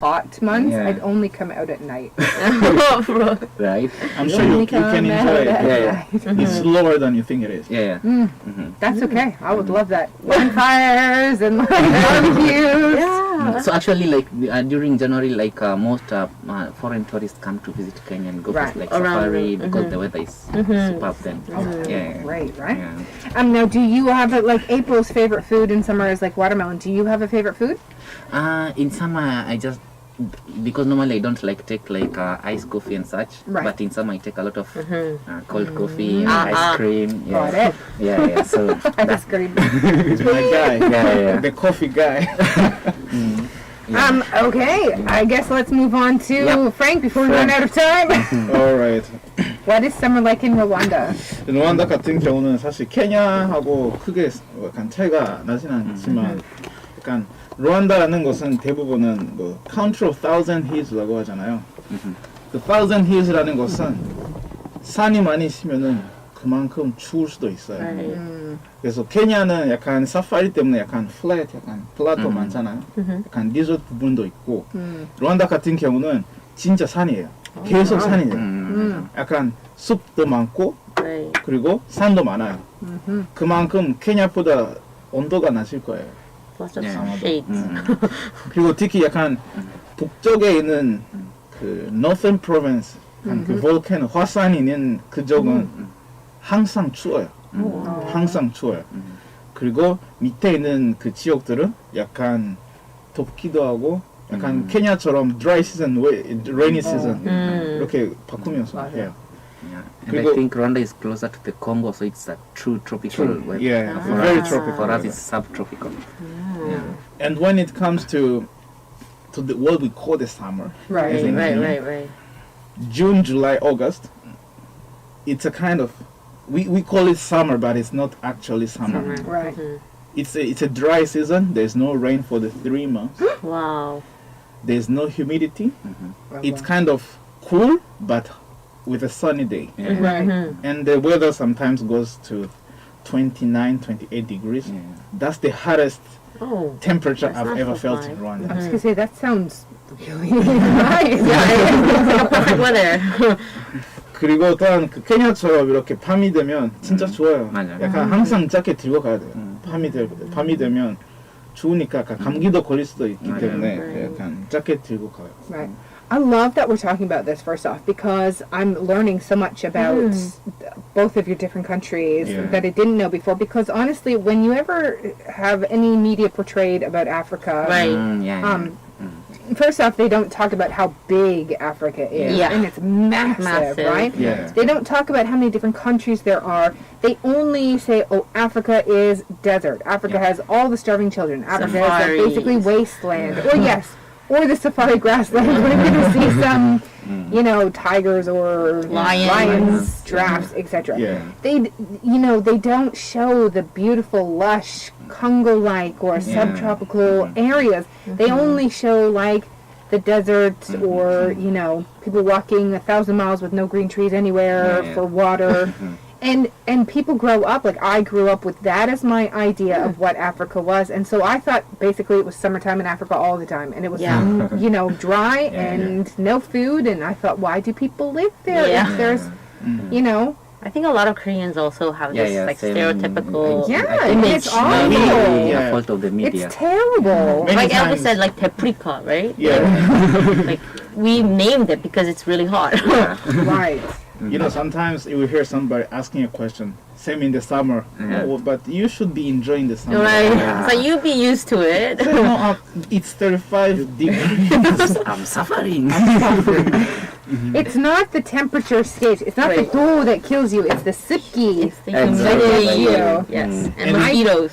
hot months, Yeah. I'd only come out at night. Right? I'm sure you can enjoy it. Yeah. It's lower than you think it is. Yeah. That's okay. I would love that. Bonfires and like barbecues. Yeah. So actually, like during January, like most foreign tourists come to visit Kenya and go Right. for like Around, safari because the weather is superb then. Yeah. Great, right? Yeah. Now, do you have like April's favorite food in summer is like watermelon? Do you have a favorite food? In summer, I just because normally I don't like take like iced coffee and such. Right. But in summer, I take a lot of cold coffee, and ice cream. Yeah. Got it. Yeah. So Ice cream. It's my guy. yeah. The coffee guy. Okay, I guess let's move on to Yep. Frank before we run out of time. Alright. What is summer like in Rwanda? 루안다 같은 경우는 사실 케냐하고 크게 약간 차이가 나진 않지만 약간 루안다라는 것은 대부분은 뭐 Country of Thousand Hills라고 하잖아요. 그 Thousand Hills라는 것은 산이 많이 있으면은 그만큼 추울 수도 있어요. 그래서 케냐는 약간 사파리 때문에 약간 플랫, 약간 플라토 많잖아요. 약간 리조트 부분도 있고 루안다 같은 경우는 진짜 산이에요. 계속 산이에요. 약간 숲도 많고 Right. 그리고 산도 많아요. 그만큼 케냐보다 온도가 낮을 거예요. Lots of Yeah. shades. 그리고 특히 약간 북쪽에 있는 그 Northern Province, 그 볼케노 화산이 있는 그쪽은 항상 추워요. 항상 추워요. 그리고 밑에 있는 그 지역들은 약간 덥기도 하고 약간 케냐처럼 dry season, rainy season 이렇게 바꾸면서 해요. Yeah. And 그리고- I think Rwanda is closer to the Congo, so it's a true tropical weather. Yeah, For very us- tropical. For us, it's subtropical. Yeah. And when it comes to what we call the summer, Right. as in Right. June, July, August, it's a kind of we call it summer, but it's not actually summer. Right. It's a dry season. There's no rain for the 3 months. Wow. There's no humidity. It's kind of cool, but with a sunny day. Yeah. Right. And the weather sometimes goes to 29, 28 degrees. Yeah. That's the hottest Oh. temperature That's I've not ever so felt high. in I Rwanda. was gonna say that sounds really nice. Perfect weather. 그리고 또한 그 케냐처럼 이렇게 밤이 되면 진짜 좋아요. 맞아요. 약간 항상 자켓 들고 가야 돼요. 밤이 되면 추우니까 약간 감기도 걸릴 수도 있기 맞아요. 때문에 Right. 약간 자켓 들고 가요. Right. I love that we're talking about this first off because I'm learning so much about both of your different countries Yeah. that I didn't know before. Because honestly, when you ever have any media portrayed about Africa, Right. Yeah. first off, they don't talk about how big Africa is, Yeah. and it's massive, Massive. right? Yeah. They don't talk about how many different countries there are. They only say, "Oh, Africa is desert. Africa has all the starving children. Africa is Safaris. basically wasteland." Or yes, or the safari grassland. We're going to see some, tigers or Lions. giraffes, etc. Yeah. They don't show the beautiful, lush, Congo-like or subtropical areas. They only show like the desert or people walking 1,000 miles with no green trees anywhere Yeah. for water. And people grow up, like I grew up with that as my idea of what Africa was. And so I thought basically it was summertime in Africa all the time. And it was, dry and no food. And I thought, why do people live there Yeah. if there's, I think a lot of Koreans also have this like same. stereotypical Yeah, I and think it's maybe awful. a Yeah. fault of the media. It's terrible. Many like Elvis times- said, like paprika, right? Yeah. Like we named it because it's really hot. Right. You know, sometimes you will hear somebody asking a question. Same in the summer. Yeah. Oh, but you should be enjoying the summer. Right. Yeah. So you be used to it. No, it's 35 degrees. I'm suffering. It's not the temperature stage. It's not Right. the dough that kills you. It's the sipki. It's the Exactly. humidity. Yeah. Yes. And And mosquitoes.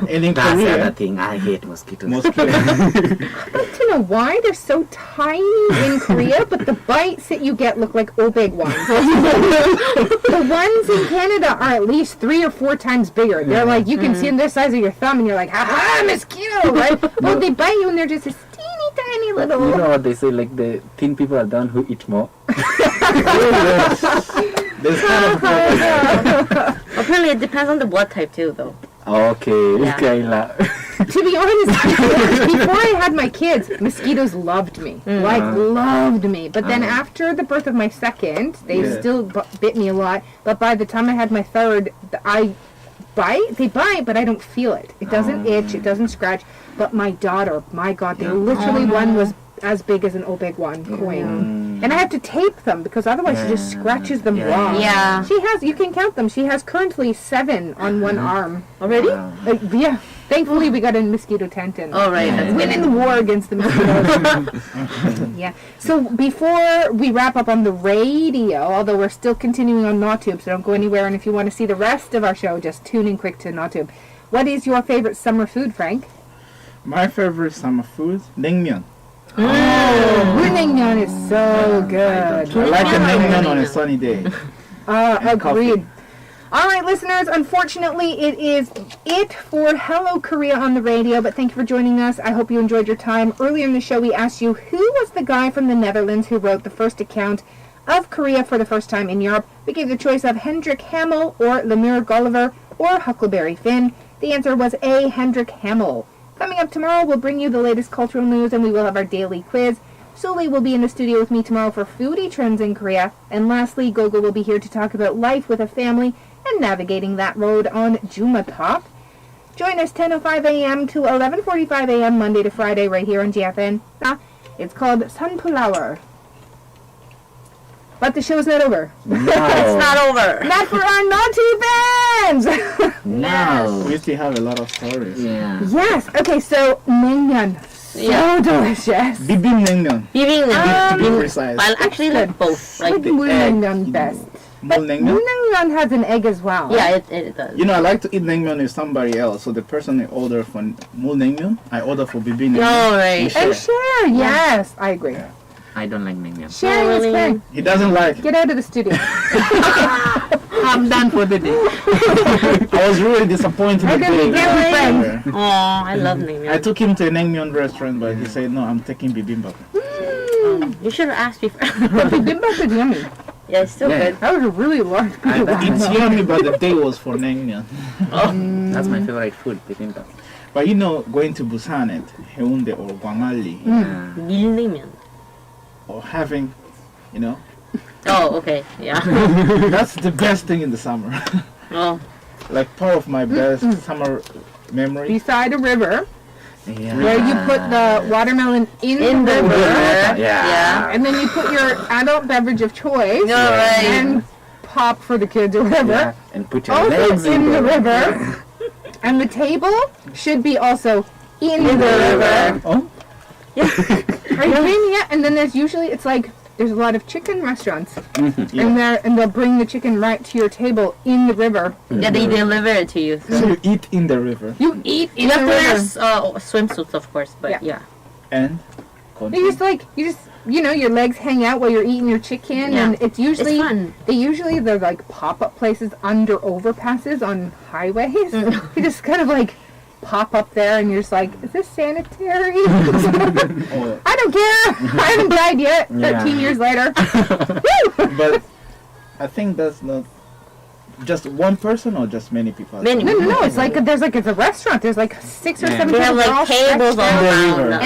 And in That's the other Korea, thing. I hate mosquitoes. mosquitoes. I'd like to know why they're so tiny in Korea, but the bites that you get look like big ones. The ones in Canada are at least 3 or 4 times bigger. They're like, you can see them the size of your thumb, and you're like, ha mosquito, right? Well, they bite you, and they're just this teeny tiny little. You know what they say? Like the thin people are the one who eat more. There's kind of Apparently, it depends on the blood type too, though. Okay, Yeah. Kayla. To be honest, before I had my kids, mosquitoes loved me. Like, loved me. But then after the birth of my second, they still bit me a lot. But by the time I had my third, they bite, but I don't feel it. It doesn't itch, it doesn't scratch. But my daughter, my God, literally one was as big as an O-Big-One coin. And I have to tape them because otherwise she just scratches them raw. Yeah. She has, you can count them, she has currently 7 on one arm. Already? Yeah. Thankfully we got a mosquito tent and winning the war against the mosquitoes. Yeah. So before we wrap up on the radio, although we're still continuing on NawTube, so don't go anywhere, and if you want to see the rest of our show, just tune in quick to NawTube. What is your favorite summer food, Frank? My favorite summer food, naengmyeon. Naengmyeon is so good. I like a naengmyeon on a sunny day. Agreed. Coffee. All right, listeners, unfortunately, it is it for Hello Korea on the radio, but thank you for joining us. I hope you enjoyed your time. Earlier in the show, we asked you who was the guy from the Netherlands who wrote the first account of Korea for the first time in Europe. We gave the choice of Hendrik Hamel or Lemur Gulliver or Huckleberry Finn. The answer was A, Hendrik Hamel. Coming up tomorrow, we'll bring you the latest cultural news, and we will have our daily quiz. Suli will be in the studio with me tomorrow for foodie trends in Korea. And lastly, Gogo will be here to talk about life with a family and navigating that road on Jumatop. Join us 10:05 a.m. to 11:45 a.m. Monday to Friday right here on GFN. It's called Sunpulaur. But the show's not over. No. It's not over. Not for our NawTube fans! No. We still have a lot of stories. Yeah. Yes. Okay, so naengmyeon. So delicious. Bibim naengmyeon. Bibimbap. To be precise. Well, actually, like both. Like Like, the moon egg. naengmyeon best. But Mul naengmyeon. naengmyeon has an egg as well. yeah, it does. You know, I like to eat naengmyeon with somebody else. So the person they order for mul naengmyeon, I order for bibim naengmyeon. Oh, right. We And share. share. Yes, I agree. Yeah. I don't like naengmyeon. Sharing is Really? caring. He doesn't like it. Get out of the studio. I'm done for the day. I was really disappointed. I the didn't day get we it. went there. Oh, I love I naengmyeon. took him to a naengmyeon restaurant, but he said, no, I'm taking bibimbap. You should have asked before. Bibimbap is yummy. Yeah, it's still Yeah. good. That was a really large piece of It's yummy, but the day was for naengmyeon. That's my favorite food, bibimbap. But you know, going to Busan at Haeundae or Gwangalli, Yeah. 밀냉면. or having, you know, Oh, okay. Yeah. that's the best thing in the summer. Oh. Like part of my best summer memory. beside a river Yeah. where you put the watermelon in the river. Yeah. And then you put your adult beverage of choice No, right. and pop for the kids or whatever. Yeah. And put your Also legs in the there. river. And the table should be also in the river. Oh, Are you kidding me? Yeah. And then there's usually, it's like, there's a lot of chicken restaurants. yeah. And they'll bring the chicken right to your table in the river. Yeah, they deliver it to you. So you eat in the river You eat in You have the to wear river. swimsuits, of course, but Yeah. yeah. and You know, your legs hang out while you're eating your chicken, Yeah. and it's usually fun. They're like pop-up places under overpasses on highways. You just kind of like pop up there, and you're just like, is this sanitary? oh, I don't care. I haven't died yet. 13 Yeah. years later. but I think that's not just one person or just many people. Many. No. It's like it's a restaurant. There's like 6 or Yeah. 7 They have people all like tables stretched all out. river. around.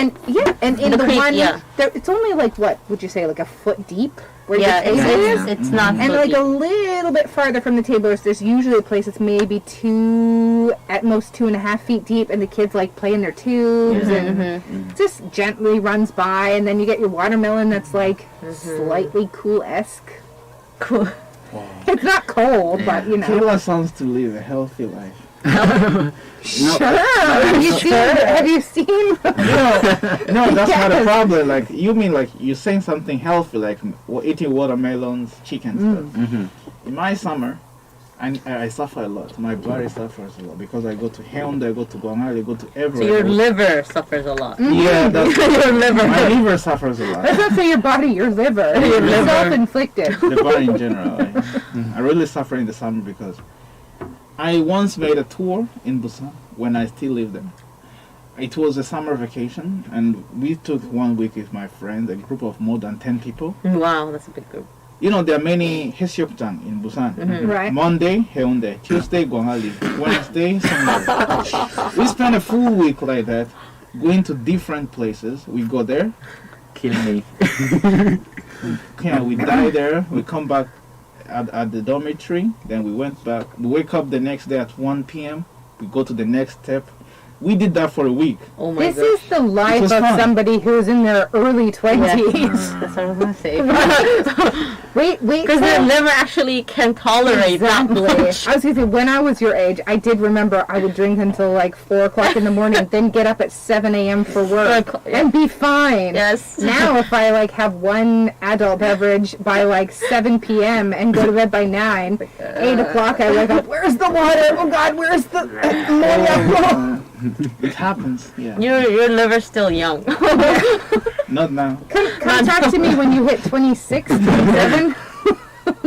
And in The the creek, one, yeah. it's only like what would you say, like a foot deep where Yeah, the table is. it's not And so like deep. a little bit farther from the table, there's usually a place that's maybe at most 2.5 feet deep, and the kids like play in their tubes and just gently runs by, and then you get your watermelon that's like slightly cool-esque. Cool. It's not cold, but you know. Kayla sounds to live a healthy life. Sure. Have you seen? No, that's not a Yes. problem. Like you mean like you're saying something healthy, like eating watermelons, chicken stuff. In my summer, I suffer a lot. My body suffers a lot because I go to Haeundae, I go to Gwangalli, I go to So everywhere. your liver suffers a lot. Yeah, that's Your liver. my liver suffers a lot. Let's not say your body, your liver. Your liver. Self-inflicted. The body in general. I really suffer in the summer because I once made a tour in Busan when I still lived there. It was a summer vacation, and we took 1 week with my friends, a group of more than 10 people. Wow, that's a big group. you know, there are many 해수욕장 in Busan. Right. Monday, Haeundae. Tuesday, Gwanghali. Wednesday, Songdo. We spend a full week like that, going to different places. We go there. Kill me. We die there. We come back at the dormitory. Then we went back. We wake up the next day at 1 p.m. We go to the next step. We did that for a week. Oh my This god. is the life was of fun. somebody who's in their early 20s. That's what I was gonna say. Wait. Because their liver actually can tolerate Exactly. that much. I was gonna say, when I was your age, I did remember I would drink until like 4 o'clock in the morning, then get up at 7 a.m. for work Yeah. and be fine. Yes. Now, if I like have one adult beverage by like 7 p.m. and go to bed by 9, 8 o'clock, I wake up. Where's the water? Oh God, where's the ammonia? It happens. Yeah. Your liver's still young. Not now. Come talk to me when you hit 26, 27.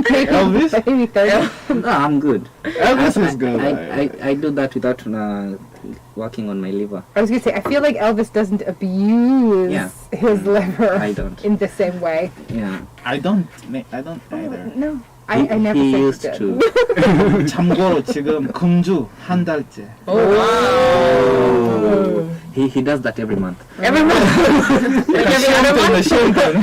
Maybe, Elvis? maybe 30. No, I'm good. Elvis is good. I do that without working on my liver. I was gonna say, I feel like Elvis doesn't abuse Yeah. his liver I don't. in the same way. Yeah. I don't either. No, I never he said used you did. to. 참고로 지금 금주 한 달째. Oh. He does that every month. Every month. Like every other month.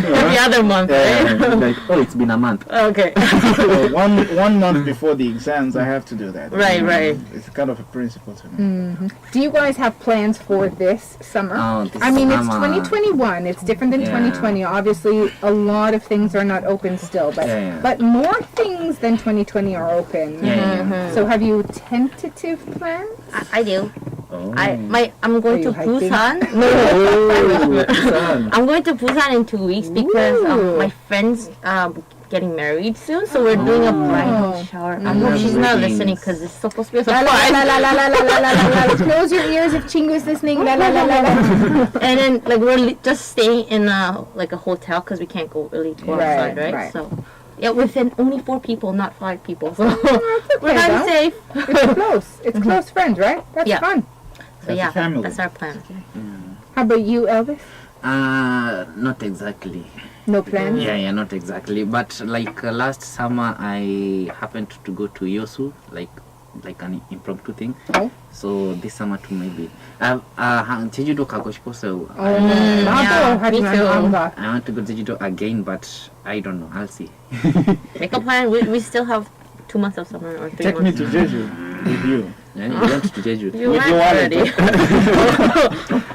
Every other month. Right? Like, oh, it's been a month. Okay. So one month before the exams, I have to do that. Right. It's kind of a principle to me. Do you guys have plans for this summer? Oh, this I mean, it's summer. 2021. It's different than Yeah. 2020. Obviously, a lot of things are not open still, but Yeah. but more things than 2020 are open. Yeah. So, have you tentative plans? I do. Oh. I'm going Are to you hiking? Busan. Son. I'm going to Busan in 2 weeks because Ooh. my friend's getting married soon, so we're doing a bridal shower. I hope she's not weddings. listening because it's supposed to be a La la la surprise. la la la la la la la. Close your ears if Chingu's listening. La la la la la. And then like we're just staying in a hotel because we can't go really go Right, outside, right? right. So yeah, within only 4 people, not 5 people. So we're okay, not though. safe. It's close. It's close friends, right? That's Yeah. fun. So That's yeah, a family. that's our plan. How about you, Elvis? Not exactly. No plans? Yeah, not exactly. But like last summer, I happened to go to Yosu, like an impromptu thing. Oh. So this summer too maybe. 제주도 가고 싶었어요. Yeah, 나도 me 하지만 too. 안 가. I want to go to Jeju again, but I don't know. I'll see. Make a plan. We still have 2 months of summer or 3 Take me months. to Jeju with you. Yeah, you went to Jeju. You With went your wallet. already.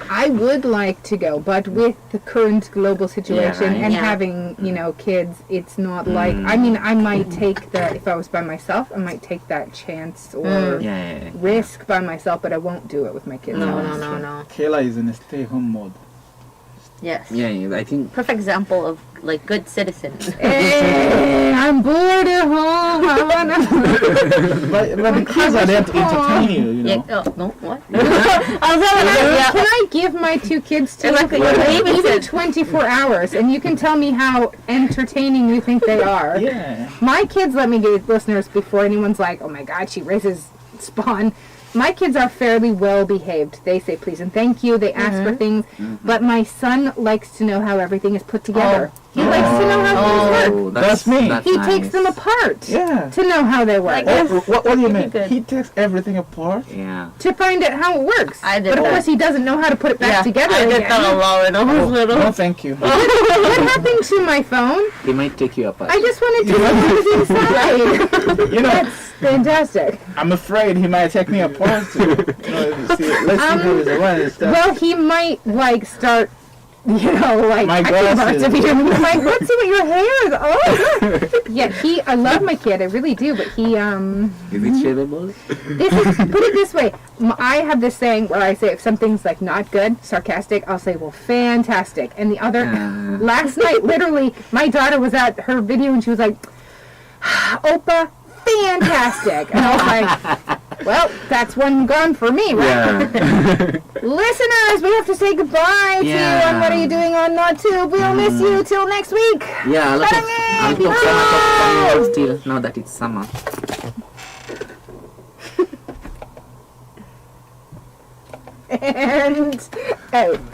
I would like to go, but with the current global situation right. and Yeah. having, kids, it's not like, I mean, I might take if I was by myself, I might take that chance or Yeah. risk by myself, but I won't do it with my kids. No. Kayla is in a stay-home mode. Yes. Yeah, I think. Perfect example of like good citizen. Hey, I'm bored at home. I wanna. But the kids are there to entertain you, you know. Yeah. Oh, no. What? I was like, Can I give my 2 kids to Exactly. even 24 hours, and you can tell me how entertaining you think they are? Yeah. My kids, let me get listeners before anyone's like, oh my God, she raises spawn. My kids are fairly well behaved. They say please and thank you. They ask for things. But my son likes to know how everything is put together. He likes to know how things work. Oh, That's me. That's He nice. takes them apart Yeah. to know how they work. What do you mean? good. He takes everything apart. Yeah. To find out how it works. I did but of that. course he doesn't know how to put it back together I did again. that a lot when I was little. No, thank you. What happened to my phone? He might take you apart. I just wanted to know what was inside. You know, That's fantastic. I'm afraid he might take me apart too. Let's see how he's around and stuff. Well, he might start. My I think glasses. lots of you. Like, what's with your hair? Oh, yeah. I love my kid. I really do. But he, Is it shareable? put it this way. I have this saying where I say if something's like not good, sarcastic, I'll say, well, fantastic. And the other, last night, literally, my daughter was at her video and she was like, Opa, fantastic. And I was like, well, that's one gone for me, right? Yeah. Listeners, we have to say goodbye to you on What Are You Doing on Not Tube. We'll miss you till next week. Yeah, I'll talk so much of summer still now that it's summer. And out.